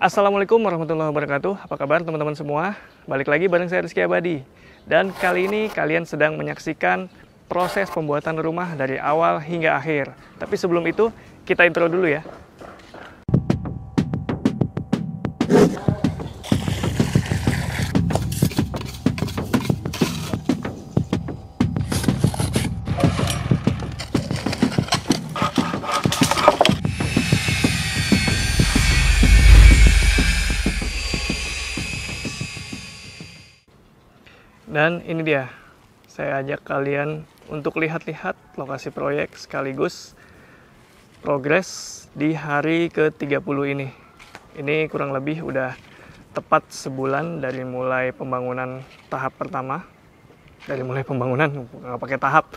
Assalamualaikum warahmatullahi wabarakatuh. Apa kabar teman-teman semua? Balik lagi bareng saya Rizky Abadi. Dan kali ini kalian sedang menyaksikan proses pembuatan rumah dari awal hingga akhir. Tapi sebelum itu, kita intro dulu ya. Dan ini dia, saya ajak kalian untuk lihat-lihat lokasi proyek sekaligus progres di hari ke-30 ini. Ini kurang lebih udah tepat sebulan dari mulai pembangunan tahap pertama. Dari mulai pembangunan, nggak pakai tahap.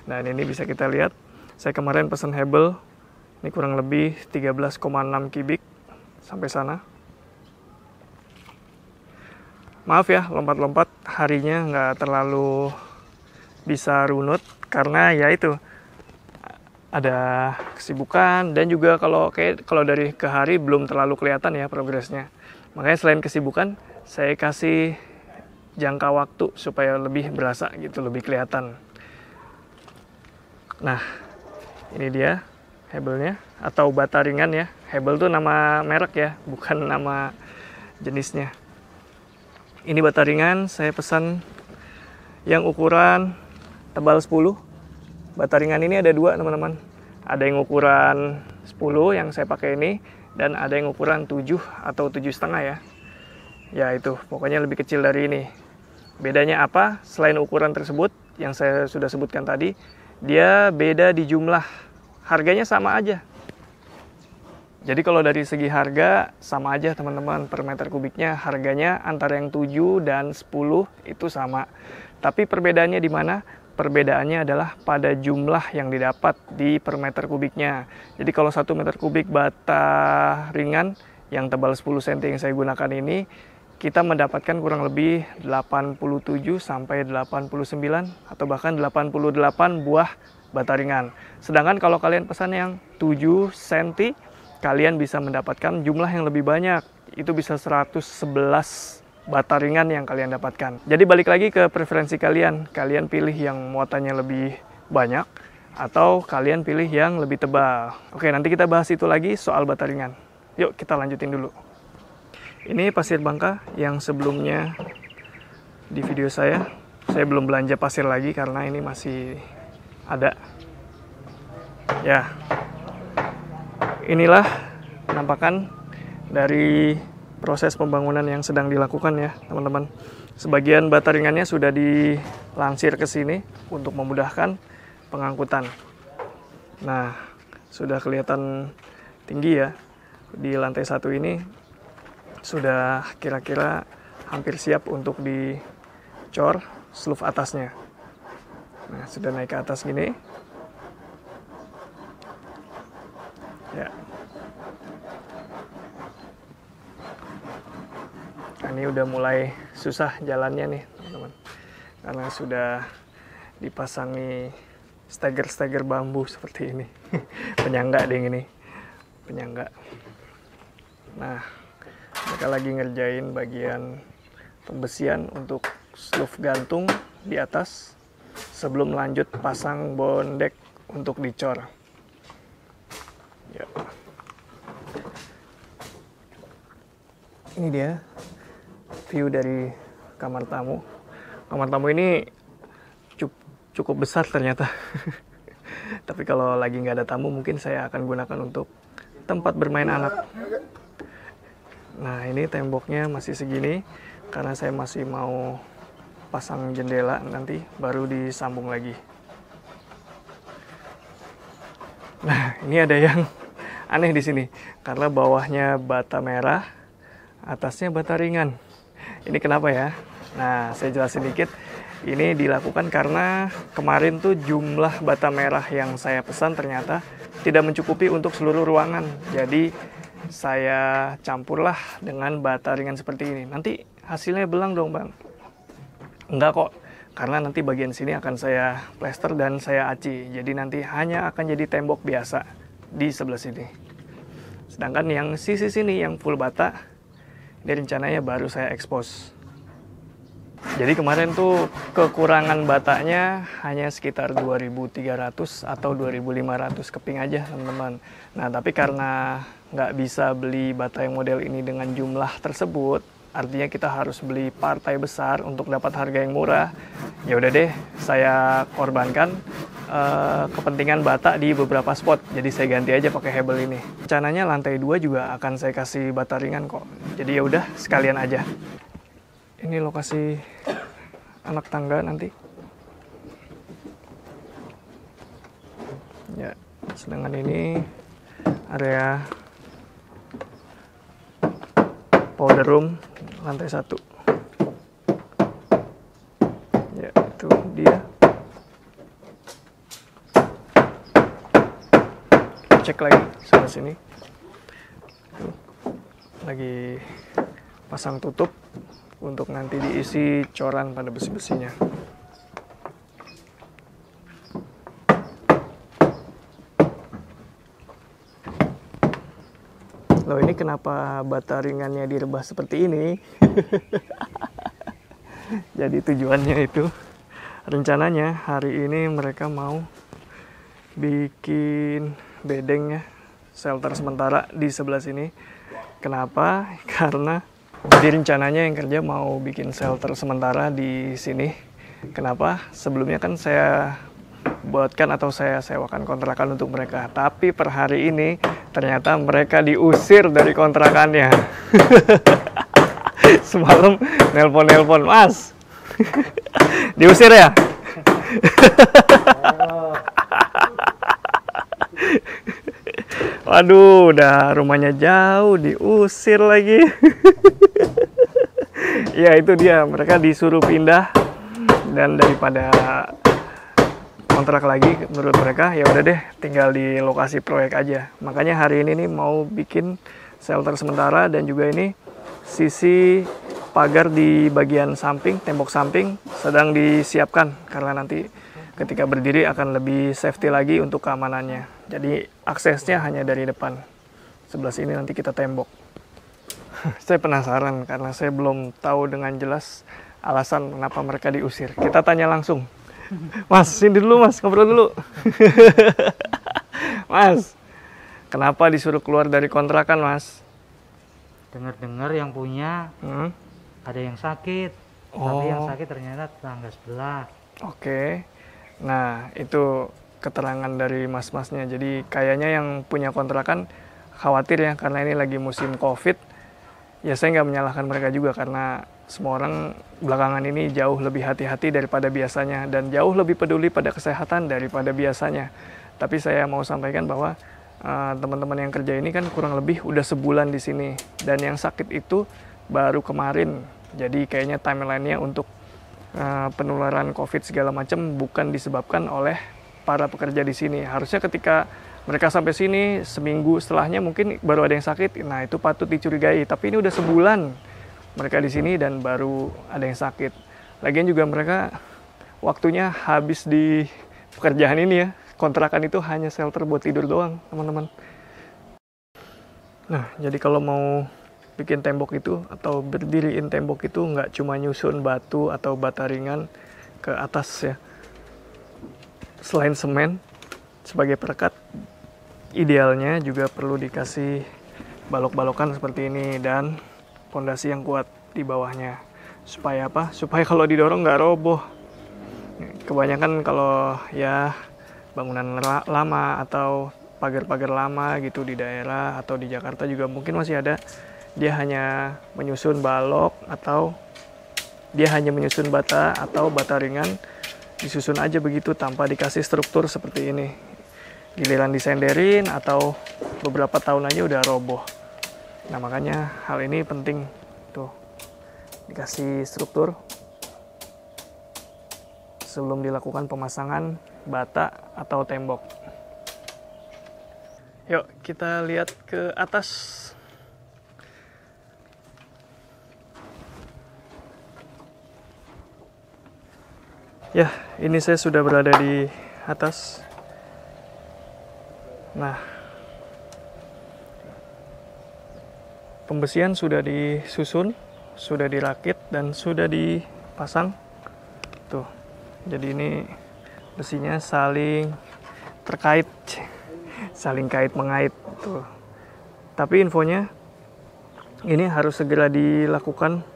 Dan ini bisa kita lihat, saya kemarin pesan hebel, ini kurang lebih 13,6 kubik sampai sana. Maaf ya, lompat-lompat harinya nggak terlalu bisa runut karena ya itu ada kesibukan dan juga kalau dari ke hari belum terlalu kelihatan ya progresnya. Makanya selain kesibukan, saya kasih jangka waktu supaya lebih berasa gitu, lebih kelihatan. Nah, ini dia hebelnya atau bata ringan ya. Hebel tuh nama merek ya, bukan nama jenisnya. Ini bata ringan, saya pesan yang ukuran tebal 10. Bata ringan ini ada dua teman-teman. Ada yang ukuran 10 yang saya pakai ini, dan ada yang ukuran 7 atau 7,5 ya. Ya itu, pokoknya lebih kecil dari ini. Bedanya apa? Selain ukuran tersebut, yang saya sudah sebutkan tadi, dia beda di jumlah. Harganya sama aja. Jadi kalau dari segi harga sama aja teman-teman, per meter kubiknya harganya antara yang 7 dan 10 itu sama. Tapi perbedaannya di mana? Perbedaannya adalah pada jumlah yang didapat di per meter kubiknya. Jadi kalau 1 meter kubik bata ringan yang tebal 10 cm yang saya gunakan ini, kita mendapatkan kurang lebih 87 sampai 89 atau bahkan 88 buah bata ringan. Sedangkan kalau kalian pesan yang 7 cm, kalian bisa mendapatkan jumlah yang lebih banyak. Itu bisa 111 bata ringan yang kalian dapatkan. Jadi balik lagi ke preferensi kalian. Kalian pilih yang muatannya lebih banyak atau kalian pilih yang lebih tebal. Oke, nanti kita bahas itu lagi soal bata ringan. Yuk kita lanjutin dulu. Ini pasir bangka yang sebelumnya di video saya belum belanja pasir lagi karena ini masih ada. Ya. Inilah penampakan dari proses pembangunan yang sedang dilakukan ya teman-teman. Sebagian bata ringannya sudah dilansir ke sini untuk memudahkan pengangkutan. Nah, sudah kelihatan tinggi ya. Di lantai 1 ini sudah kira-kira hampir siap untuk dicor sloof atasnya. Nah, sudah naik ke atas gini. Ya. Nah, ini udah mulai susah jalannya nih teman-teman, karena sudah dipasangi steger-steger bambu seperti ini. Penyangga deh ini, penyangga. Nah, mereka lagi ngerjain bagian pembesian untuk sloof gantung di atas sebelum lanjut pasang bondek untuk dicor. Ya. Ini dia view dari kamar tamu. Kamar tamu ini cukup besar ternyata. Tapi kalau lagi nggak ada tamu mungkin saya akan gunakan untuk tempat bermain anak. Nah, ini temboknya masih segini karena saya masih mau pasang jendela, nanti baru disambung lagi. Nah, ini ada yang aneh di sini karena bawahnya bata merah, atasnya bata ringan. Ini kenapa ya? Nah, saya jelasin dikit. Ini dilakukan karena kemarin tuh jumlah bata merah yang saya pesan ternyata tidak mencukupi untuk seluruh ruangan. Jadi saya campurlah dengan bata ringan seperti ini. Nanti hasilnya belang dong bang. Enggak kok, karena nanti bagian sini akan saya plester dan saya aci. Jadi nanti hanya akan jadi tembok biasa di sebelah sini. Sedangkan yang sisi sini yang full bata, ini rencananya baru saya expose. Jadi kemarin tuh kekurangan batanya hanya sekitar 2.300 atau 2.500 keping aja teman-teman. Nah tapi karena nggak bisa beli bata yang model ini dengan jumlah tersebut, artinya kita harus beli partai besar untuk dapat harga yang murah. Ya udah deh, saya korbankan kepentingan bata di beberapa spot. Jadi saya ganti aja pakai hebel ini. Rencananya lantai 2 juga akan saya kasih bata ringan kok. Jadi ya udah sekalian aja. Ini lokasi anak tangga nanti. Ya, sedangkan ini area powder room lantai 1. Ya, itu dia. Cek lagi sebelah sini. Tuh, lagi pasang tutup untuk nanti diisi coran pada besi-besinya. Loh, ini kenapa bata ringannya direbah seperti ini? Jadi tujuannya itu, rencananya hari ini mereka mau bikin bedeng ya, shelter sementara di sebelah sini. Kenapa? Karena jadi rencananya yang kerja mau bikin shelter sementara di sini. Kenapa? Sebelumnya kan saya buatkan atau saya sewakan kontrakan untuk mereka. Tapi per hari ini ternyata mereka diusir dari kontrakannya. Semalam nelpon, Mas. Diusir ya? Waduh, udah rumahnya jauh, diusir lagi. Ya itu dia, mereka disuruh pindah, dan daripada kontrak lagi menurut mereka, ya udah deh tinggal di lokasi proyek aja. Makanya hari ini nih mau bikin shelter sementara, dan juga ini sisi pagar di bagian samping, tembok samping sedang disiapkan karena nanti ketika berdiri akan lebih safety lagi untuk keamanannya. Jadi aksesnya hanya dari depan. Sebelah sini nanti kita tembok. Saya penasaran karena saya belum tahu dengan jelas alasan kenapa mereka diusir. Kita tanya langsung. Mas, sini dulu Mas, ngobrol dulu. Mas, kenapa disuruh keluar dari kontrakan Mas? Dengar-dengar yang punya ada yang sakit. Tapi yang sakit ternyata tetangga sebelah. Oke. Nah, itu keterangan dari mas-masnya. Jadi kayaknya yang punya kontrakan khawatir ya, karena ini lagi musim COVID. Ya saya nggak menyalahkan mereka juga, karena semua orang belakangan ini jauh lebih hati-hati daripada biasanya, dan jauh lebih peduli pada kesehatan daripada biasanya. Tapi saya mau sampaikan bahwa teman-teman yang kerja ini kan kurang lebih udah sebulan di sini, dan yang sakit itu baru kemarin. Jadi kayaknya timelinenya untuk penularan COVID segala macam bukan disebabkan oleh para pekerja di sini. Harusnya ketika mereka sampai sini seminggu setelahnya mungkin baru ada yang sakit. Nah itu patut dicurigai. Tapi ini udah sebulan mereka di sini dan baru ada yang sakit. Lagian juga mereka waktunya habis di pekerjaan ini ya. Kontrakan itu hanya shelter buat tidur doang, teman-teman. Nah jadi kalau mau bikin tembok itu atau berdiriin tembok itu nggak cuma nyusun batu atau bata ringan ke atas ya. Selain semen sebagai perekat, idealnya juga perlu dikasih balok-balokan seperti ini dan fondasi yang kuat di bawahnya. Supaya apa? Supaya kalau didorong nggak roboh. Kebanyakan kalau ya bangunan lama atau pagar-pagar lama gitu di daerah atau di Jakarta juga mungkin masih ada. Dia hanya menyusun balok atau dia hanya menyusun bata atau bata ringan, disusun aja begitu tanpa dikasih struktur seperti ini. Giliran disenderin atau beberapa tahun aja udah roboh. Nah makanya hal ini penting tuh, dikasih struktur sebelum dilakukan pemasangan bata atau tembok. Yuk kita lihat ke atas. Ya, ini saya sudah berada di atas. Nah, Pembesian sudah disusun, sudah dirakit, dan sudah dipasang. Tuh, jadi ini besinya saling terkait, saling kait mengait. Tuh. Tapi infonya, ini harus segera dilakukan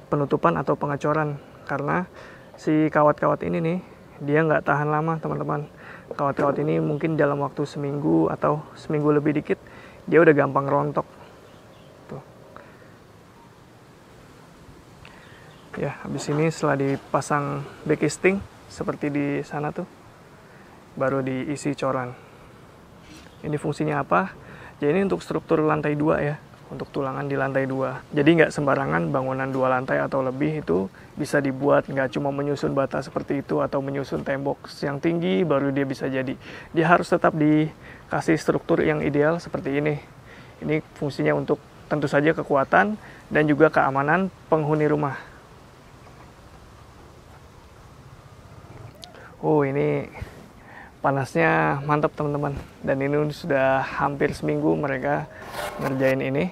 penutupan atau pengecoran. Karena si kawat-kawat ini nih, dia nggak tahan lama teman-teman. Kawat-kawat ini mungkin dalam waktu seminggu atau seminggu lebih dikit, dia udah gampang rontok. Ya, habis ini setelah dipasang backcasting seperti di sana tuh, baru diisi coran. Ini fungsinya apa? Jadi ini untuk struktur lantai 2 ya, untuk tulangan di lantai 2. Jadi nggak sembarangan bangunan 2 lantai atau lebih itu bisa dibuat, nggak cuma menyusun bata seperti itu atau menyusun tembok yang tinggi baru dia bisa jadi. Dia harus tetap dikasih struktur yang ideal seperti ini. Ini fungsinya untuk tentu saja kekuatan dan juga keamanan penghuni rumah. Oh, ini panasnya mantap teman-teman. Dan ini sudah hampir seminggu mereka ngerjain ini.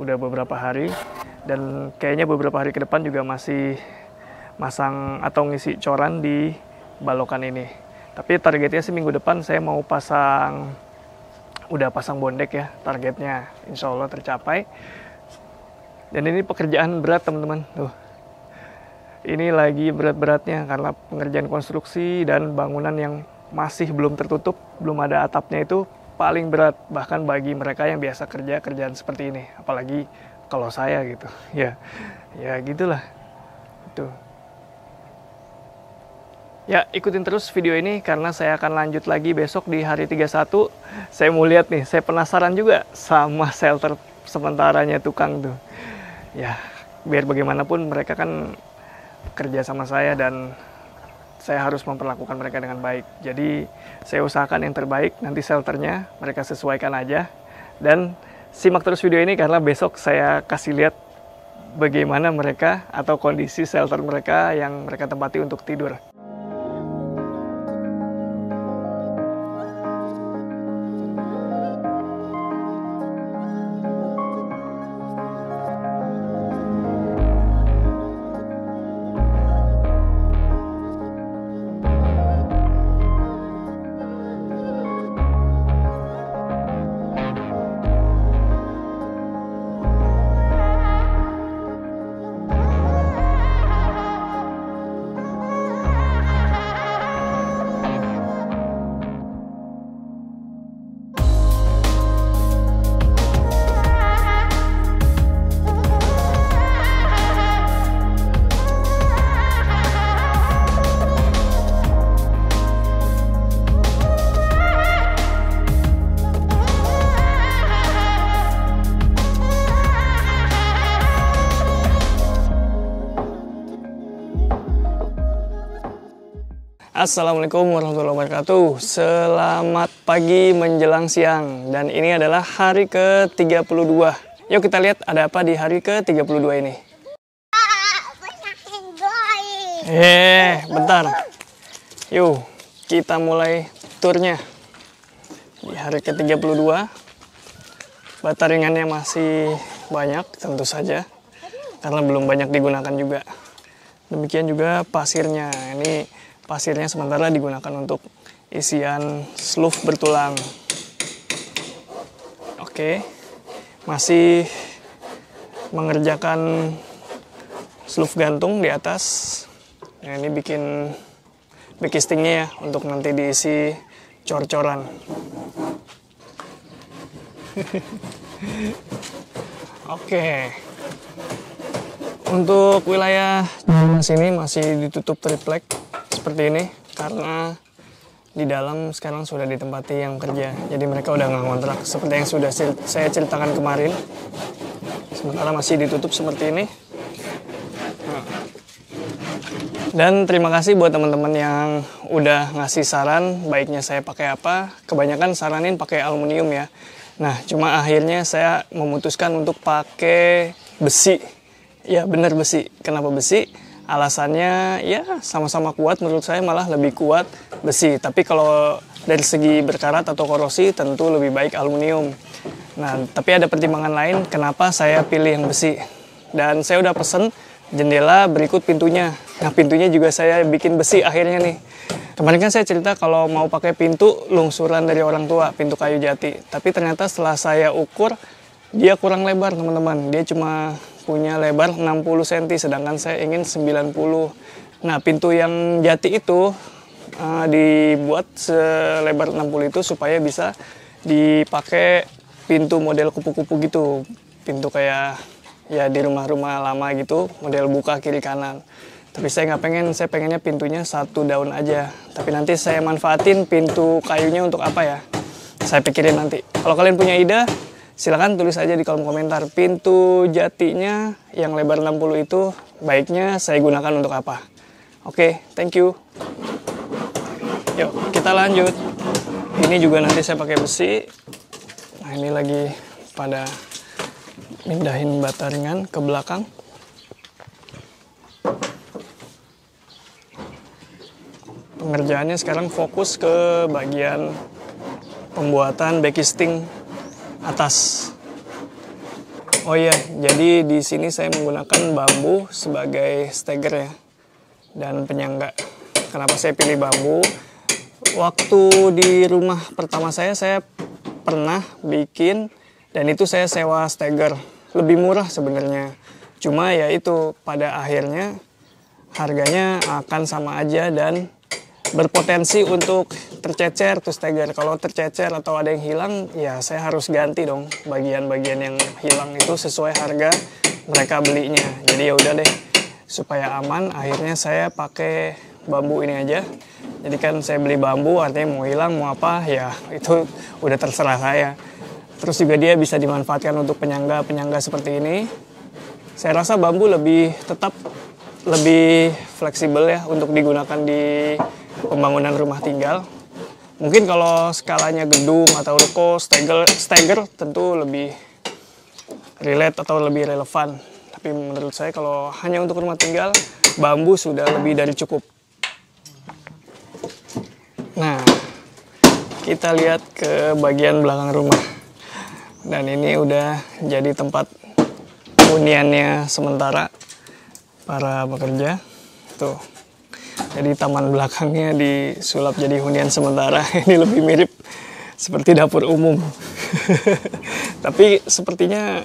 Udah beberapa hari. Dan kayaknya beberapa hari ke depan juga masih masang atau ngisi coran di balokan ini. Tapi targetnya sih minggu depan saya mau udah pasang bondek ya. Targetnya insya Allah tercapai. Dan ini pekerjaan berat teman-teman. Tuh. Ini lagi berat-beratnya karena pengerjaan konstruksi dan bangunan yang masih belum tertutup, belum ada atapnya itu paling berat. Bahkan bagi mereka yang biasa kerjaan seperti ini. Apalagi kalau saya gitu. Ya gitulah. Itu. Ya, ikutin terus video ini karena saya akan lanjut lagi besok di hari 31. Saya mau lihat nih, saya penasaran juga sama shelter sementaranya tukang tuh. Ya, biar bagaimanapun mereka kan kerja sama saya dan saya harus memperlakukan mereka dengan baik. Jadi saya usahakan yang terbaik, nanti shelternya mereka sesuaikan aja. Dan simak terus video ini karena besok saya kasih lihat bagaimana mereka atau kondisi shelter mereka yang mereka tempati untuk tidur. Assalamualaikum warahmatullahi wabarakatuh. Selamat pagi menjelang siang. Dan ini adalah hari ke-32. Yuk kita lihat ada apa di hari ke-32 ini. Bentar. Yuk kita mulai turnya. Di hari ke-32 bata ringannya masih banyak tentu saja. Karena belum banyak digunakan juga. Demikian juga pasirnya. Ini pasirnya sementara digunakan untuk isian sloof bertulang. Oke, masih mengerjakan sloof gantung di atas. Nah, ini bikin backcastingnya ya untuk nanti diisi cor-coran. Oke. Untuk wilayah sini masih ditutup triplek seperti ini karena di dalam sekarang sudah ditempati yang kerja, jadi mereka udah nggak ngontrak seperti yang sudah saya ceritakan kemarin. Sementara masih ditutup seperti ini. Dan terima kasih buat teman-teman yang udah ngasih saran baiknya saya pakai apa. Kebanyakan saranin pakai aluminium ya. Nah, cuma akhirnya saya memutuskan untuk pakai besi. Ya benar besi. Kenapa besi? Alasannya ya sama-sama kuat, menurut saya malah lebih kuat besi. Tapi kalau dari segi berkarat atau korosi tentu lebih baik aluminium. Nah, tapi ada pertimbangan lain kenapa saya pilih yang besi. Dan saya udah pesen jendela berikut pintunya. Nah, pintunya juga saya bikin besi akhirnya nih. Kemarin kan saya cerita kalau mau pakai pintu lungsuran dari orang tua, pintu kayu jati. Tapi ternyata setelah saya ukur, dia kurang lebar teman-teman. Dia cuma punya lebar 60 cm, sedangkan saya ingin 90. Nah, pintu yang jati itu dibuat selebar 60 itu supaya bisa dipakai pintu model kupu-kupu gitu. Pintu kayak ya di rumah-rumah lama gitu, model buka kiri kanan. Tapi saya nggak pengen, saya pengennya pintunya satu daun aja. Tapi nanti saya manfaatin pintu kayunya untuk apa ya? Saya pikirin nanti. Kalau kalian punya ide, silakan tulis aja di kolom komentar. Pintu jatinya yang lebar 60 itu baiknya saya gunakan untuk apa? Oke, thank you. Yuk, kita lanjut. Ini juga nanti saya pakai besi. Nah, ini lagi pada mindahin bata ringan ke belakang. Pengerjaannya sekarang fokus ke bagian pembuatan backisting atas. Oh iya, jadi di sini saya menggunakan bambu sebagai stagger ya, dan penyangga. Kenapa saya pilih bambu? Waktu di rumah pertama saya pernah bikin, dan itu saya sewa stagger. Lebih murah sebenarnya. Cuma ya itu, pada akhirnya harganya akan sama aja dan berpotensi untuk tercecer tuh stagger. Kalau tercecer atau ada yang hilang, ya saya harus ganti dong bagian-bagian yang hilang itu sesuai harga mereka belinya. Jadi ya udah deh, supaya aman akhirnya saya pakai bambu ini aja. Jadi kan saya beli bambu, artinya mau hilang mau apa ya itu udah terserah saya. Terus juga dia bisa dimanfaatkan untuk penyangga-penyangga seperti ini. Saya rasa bambu tetap lebih fleksibel ya untuk digunakan di pembangunan rumah tinggal. Mungkin kalau skalanya gedung atau ruko, stagger tentu lebih relate atau lebih relevan. Tapi menurut saya kalau hanya untuk rumah tinggal, bambu sudah lebih dari cukup. Nah, kita lihat ke bagian belakang rumah. Dan ini udah jadi tempat huniannya sementara para pekerja. Tuh. Jadi taman belakangnya disulap jadi hunian sementara. Ini lebih mirip seperti dapur umum. Tapi sepertinya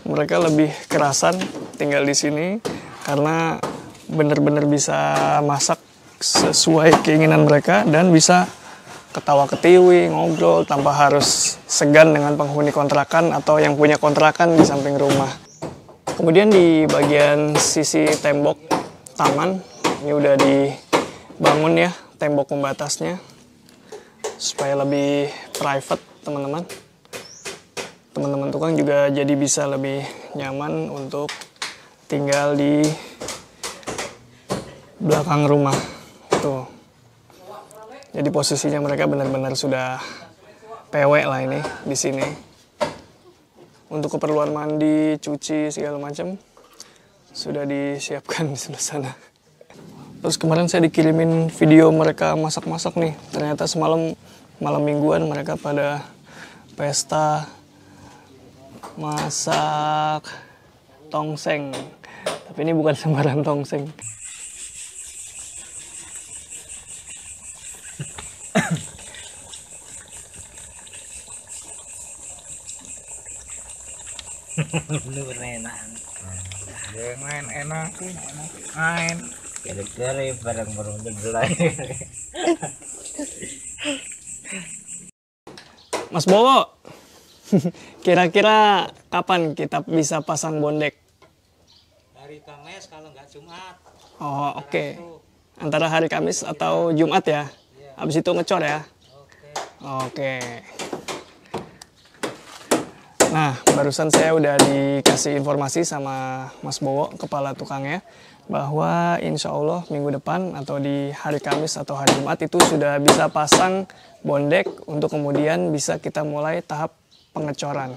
mereka lebih kerasan tinggal di sini karena benar-benar bisa masak sesuai keinginan mereka dan bisa ketawa ketiwi, ngobrol tanpa harus segan dengan penghuni kontrakan atau yang punya kontrakan di samping rumah. Kemudian di bagian sisi tembok taman ini udah dibangun ya tembok pembatasnya supaya lebih private teman-teman. Teman-teman tukang juga jadi bisa lebih nyaman untuk tinggal di belakang rumah. Tuh. Jadi posisinya mereka benar-benar sudah PW lah ini di sini. Untuk keperluan mandi, cuci segala macam sudah disiapkan di sebelah sana. Terus kemarin saya dikirimin video mereka masak-masak nih. Ternyata malam mingguan mereka pada pesta masak tongseng. Tapi ini bukan sembarang tongseng. Lu enak. Main enak. Main. Kira-kira barang-barang jelek. Mas Bowo, kira-kira kapan kita bisa pasang bondek? Hari Kamis kalau nggak Jumat. Oh oke. Antara hari Kamis atau Jumat ya? Habis itu ngecor ya? Oke. Nah, barusan saya udah dikasih informasi sama Mas Bowo, kepala tukangnya, bahwa insya Allah minggu depan atau di hari Kamis atau hari Jumat itu sudah bisa pasang bondek untuk kemudian bisa kita mulai tahap pengecoran.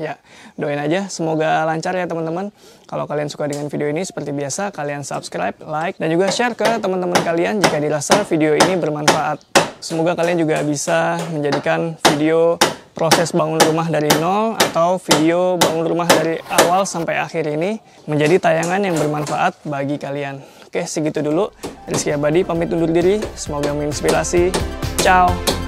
Ya, doain aja semoga lancar ya teman-teman. Kalau kalian suka dengan video ini seperti biasa kalian subscribe, like, dan juga share ke teman-teman kalian jika dirasa video ini bermanfaat. Semoga kalian juga bisa menjadikan video proses bangun rumah dari nol atau video bangun rumah dari awal sampai akhir ini menjadi tayangan yang bermanfaat bagi kalian. Oke, segitu dulu. Rizky Abadi pamit undur diri. Semoga menginspirasi. Ciao!